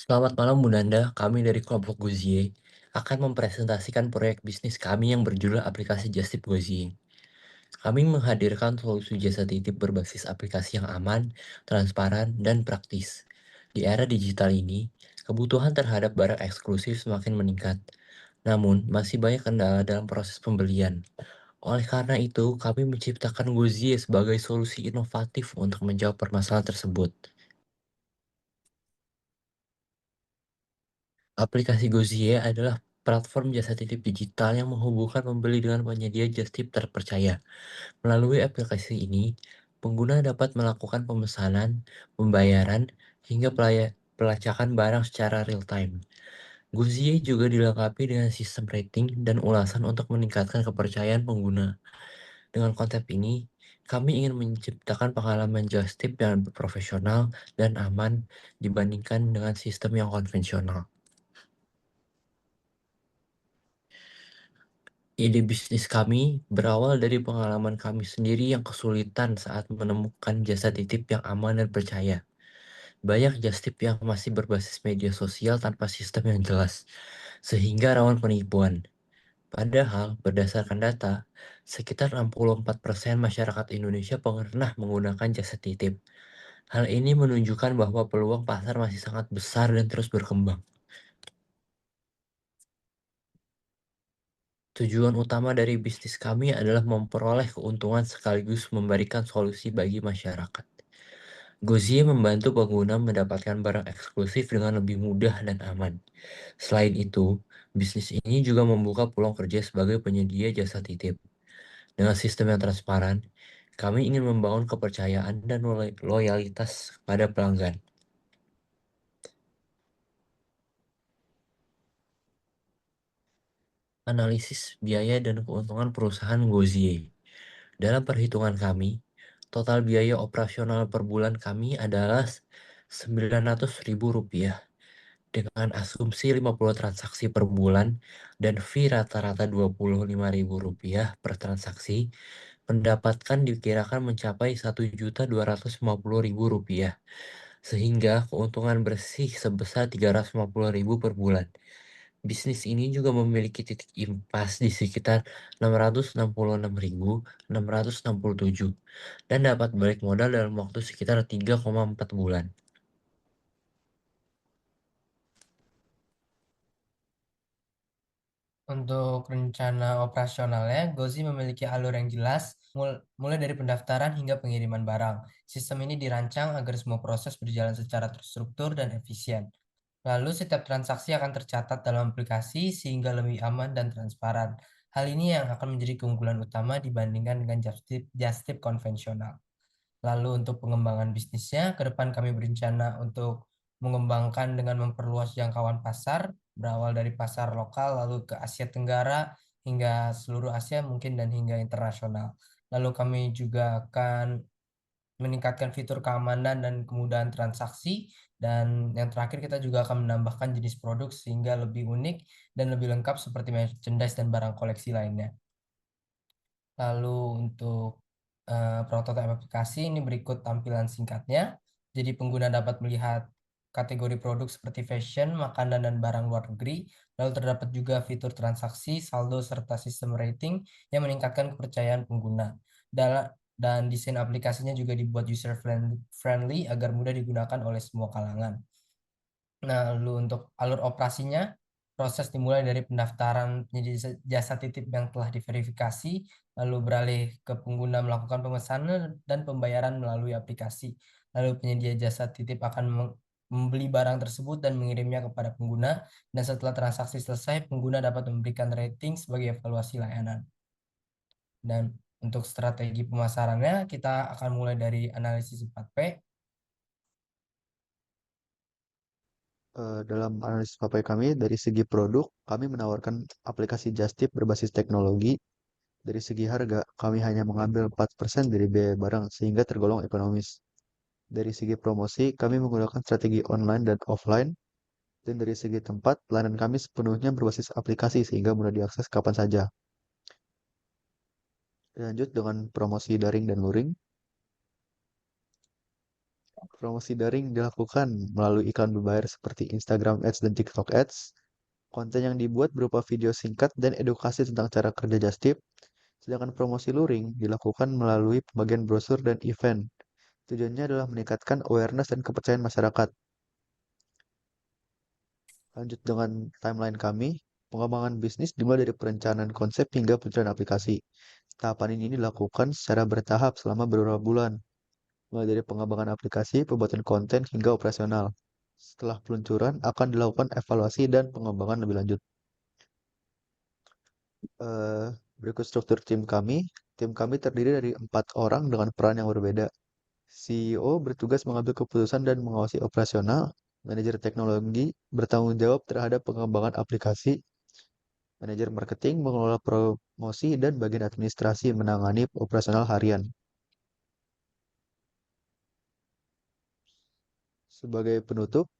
Selamat malam Bu Nanda, kami dari kelompok Gozie akan mempresentasikan proyek bisnis kami yang berjudul aplikasi Justip Gozie. Kami menghadirkan solusi jasa titip berbasis aplikasi yang aman, transparan, dan praktis. Di era digital ini, kebutuhan terhadap barang eksklusif semakin meningkat. Namun, masih banyak kendala dalam proses pembelian. Oleh karena itu, kami menciptakan Gozie sebagai solusi inovatif untuk menjawab permasalahan tersebut. Aplikasi Gojek adalah platform jasa titip digital yang menghubungkan pembeli dengan penyedia jasa titip terpercaya. Melalui aplikasi ini, pengguna dapat melakukan pemesanan, pembayaran, hingga pelacakan barang secara real-time. Gojek juga dilengkapi dengan sistem rating dan ulasan untuk meningkatkan kepercayaan pengguna. Dengan konsep ini, kami ingin menciptakan pengalaman just tip yang profesional dan aman dibandingkan dengan sistem yang konvensional. Ide bisnis kami berawal dari pengalaman kami sendiri yang kesulitan saat menemukan jasa titip yang aman dan percaya. Banyak jasa titip yang masih berbasis media sosial tanpa sistem yang jelas, sehingga rawan penipuan. Padahal, berdasarkan data, sekitar 64% masyarakat Indonesia pernah menggunakan jasa titip. Hal ini menunjukkan bahwa peluang pasar masih sangat besar dan terus berkembang. Tujuan utama dari bisnis kami adalah memperoleh keuntungan sekaligus memberikan solusi bagi masyarakat. Gojek membantu pengguna mendapatkan barang eksklusif dengan lebih mudah dan aman. Selain itu, bisnis ini juga membuka peluang kerja sebagai penyedia jasa titip. Dengan sistem yang transparan, kami ingin membangun kepercayaan dan loyalitas pada pelanggan. Analisis biaya dan keuntungan perusahaan Gojek. Dalam perhitungan kami, total biaya operasional per bulan kami adalah Rp900.000 dengan asumsi 50 transaksi per bulan dan fee rata-rata Rp25.000 per transaksi. Pendapatkan dikirakan mencapai Rp1.250.000 sehingga keuntungan bersih sebesar Rp350.000 per bulan. Bisnis ini juga memiliki titik impas di sekitar 666.667 dan dapat balik modal dalam waktu sekitar 3,4 bulan. Untuk rencana operasionalnya, Gozi memiliki alur yang jelas, mulai dari pendaftaran hingga pengiriman barang. Sistem ini dirancang agar semua proses berjalan secara terstruktur dan efisien. Lalu setiap transaksi akan tercatat dalam aplikasi sehingga lebih aman dan transparan. Hal ini yang akan menjadi keunggulan utama dibandingkan dengan just tip konvensional. Lalu untuk pengembangan bisnisnya, ke depan kami berencana untuk mengembangkan dengan memperluas jangkauan pasar, berawal dari pasar lokal, lalu ke Asia Tenggara, hingga seluruh Asia mungkin dan hingga internasional. Lalu kami juga akan meningkatkan fitur keamanan dan kemudahan transaksi, dan yang terakhir kita juga akan menambahkan jenis produk sehingga lebih unik dan lebih lengkap seperti merchandise dan barang koleksi lainnya. Lalu untuk prototipe aplikasi ini berikut tampilan singkatnya. Jadi pengguna dapat melihat kategori produk seperti fashion, makanan, dan barang luar negeri. Lalu terdapat juga fitur transaksi, saldo, serta sistem rating yang meningkatkan kepercayaan pengguna. Dan desain aplikasinya juga dibuat user friendly agar mudah digunakan oleh semua kalangan. Nah, lalu untuk alur operasinya, proses dimulai dari pendaftaran penyedia jasa titip yang telah diverifikasi, lalu beralih ke pengguna melakukan pemesanan dan pembayaran melalui aplikasi. Lalu penyedia jasa titip akan membeli barang tersebut dan mengirimnya kepada pengguna, dan setelah transaksi selesai, pengguna dapat memberikan rating sebagai evaluasi layanan. Dan untuk strategi pemasarannya, kita akan mulai dari analisis 4P. Dalam analisis papai kami, dari segi produk, kami menawarkan aplikasi Just Tip berbasis teknologi. Dari segi harga, kami hanya mengambil 4% dari biaya barang sehingga tergolong ekonomis. Dari segi promosi, kami menggunakan strategi online dan offline. Dan dari segi tempat, pelayanan kami sepenuhnya berbasis aplikasi sehingga mudah diakses kapan saja. Lanjut dengan promosi daring dan luring. Promosi daring dilakukan melalui iklan berbayar seperti Instagram Ads dan TikTok Ads. Konten yang dibuat berupa video singkat dan edukasi tentang cara kerja Just Tip. Sedangkan promosi luring dilakukan melalui pembagian brosur dan event. Tujuannya adalah meningkatkan awareness dan kepercayaan masyarakat. Lanjut dengan timeline kami, pengembangan bisnis dimulai dari perencanaan konsep hingga peluncuran aplikasi. Tahapan ini dilakukan secara bertahap selama beberapa bulan, mulai dari pengembangan aplikasi, pembuatan konten, hingga operasional. Setelah peluncuran, akan dilakukan evaluasi dan pengembangan lebih lanjut. Eh, Berikut struktur tim kami. Tim kami terdiri dari 4 orang dengan peran yang berbeda. CEO bertugas mengambil keputusan dan mengawasi operasional. Manajer teknologi bertanggung jawab terhadap pengembangan aplikasi. Manajer marketing mengelola promosi dan bagian administrasi menangani operasional harian. Sebagai penutup,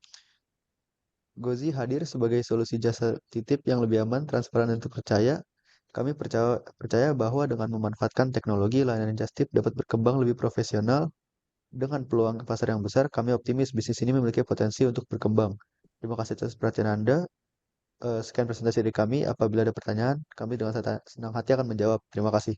Gozi hadir sebagai solusi jasa titip yang lebih aman, transparan, dan terpercaya. Kami percaya bahwa dengan memanfaatkan teknologi, layanan Just Tip dapat berkembang lebih profesional. Dengan peluang pasar yang besar, kami optimis bisnis ini memiliki potensi untuk berkembang. Terima kasih atas perhatian Anda. Sekian presentasi dari kami. Apabila ada pertanyaan, kami dengan senang hati akan menjawab. Terima kasih.